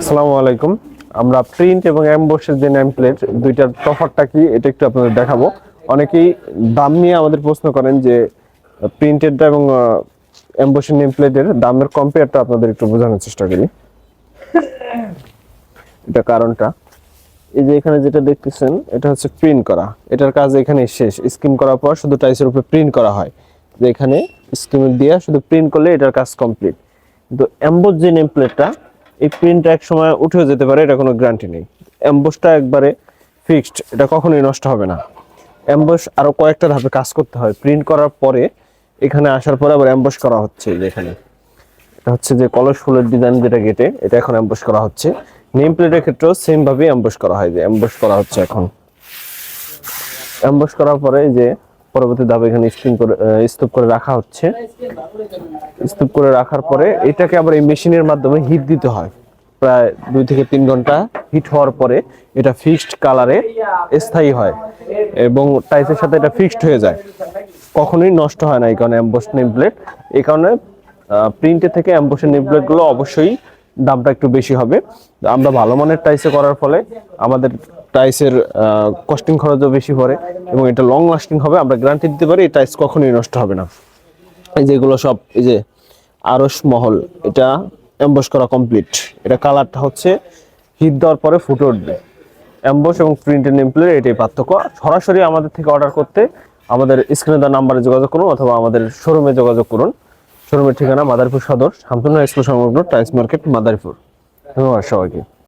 আসসালামু আলাইকুম। আমরা প্রিন্ট এবং এমবসের যে নেম প্লেট দুইটার তফাৎটা কি এটা একটু আপনাদের দেখাবো। অনেকেই দাম নিয়ে আমাদের প্রশ্ন করেন যে প্রিন্টেডটা এবং এমবসের নেম প্লেটের দামের কম্পেয়ারটা আপনাদের একটু বোঝানোর চেষ্টা করি। এটা কারণটা এই যে এখানে যেটা দেখতেছেন এটা হচ্ছে প্রিন্ট করা, এটার কাজ এখানে শেষ। স্কিম করার পর শুধু টাইসের উপরে প্রিন্ট করা হয়, যে এখানে স্কিম দিয়ে শুধু প্রিন্ট করলে এটার কাজ কমপ্লিট। কিন্তু এমবস যে নেম প্লেটটা, এই প্রিন্টটা এক সময় উঠেও যেতে পারে, এটা কোনো গ্যারান্টি নেই। এমবসটা একবারে ফিক্সড, এটা কখনোই নষ্ট হবে না। এমবস আরো কয়েকটা ধাপে কাজ করতে হয়। প্রিন্ট করার পরে এখানে আসার পরে আবার এমবস করা হচ্ছে। যে এখানে এটা হচ্ছে যে কলস ফুলের ডিজাইন যেটা গেটে, এটা এখন এমবস করা হচ্ছে। নেম প্লেটের ক্ষেত্রেও সেম ভাবে এমবস করা হয়, যে এমবস করা হচ্ছে এখন। এমবস করার পরে যে পরবর্তী ধাপে এখানে স্পিন করে স্তূপ করে রাখা হচ্ছে। স্তূপ করে রাখার পরে এটাকে আবার এই মেশিনের মাধ্যমে হিট দিতে হয়। প্রায় 2 থেকে 3 ঘন্টা হিট হওয়ার পরে এটা ফিক্সড কালারে স্থায়ী হয় এবং টাইসের সাথে এটা ফিক্সড হয়ে যায়, কখনোই নষ্ট হয় না। এই কারণে এমবস নেম প্লেট, এই কারণে প্রিন্টের থেকে এমবসের নেম প্লেট গুলো অবশ্যই দামটা একটু বেশি হবে। আমরা ভালো মানের টাইসে করার ফলে আমাদের টাইসের কস্টিং খরচও বেশি পড়ে এবং এটা লং লাস্টিং হবে। আমরা গ্যারান্টি দিতে পারি এই টাইস কখনোই নষ্ট হবে না। এই যেগুলো সব, এই যে আরশ মহল, এটা এমবস করা কমপ্লিট। এটা কালারটা হচ্ছে হিট দেওয়ার পরে ফুটে উঠবে। এমবস এবং প্রিন্টের নেম প্লেট এটাই পার্থক্য। সরাসরি আমাদের থেকে অর্ডার করতে আমাদের স্ক্রিনে দেওয়া নাম্বারে যোগাযোগ করুন অথবা আমাদের শোরুমে যোগাযোগ করুন। শোরুমের ঠিকানা মাদারীপুর সদর, শামসুন্নাহার স্কুল সংলগ্ন টাইলস মার্কেট, মাদারীপুর। ধন্যবাদ সবাইকে।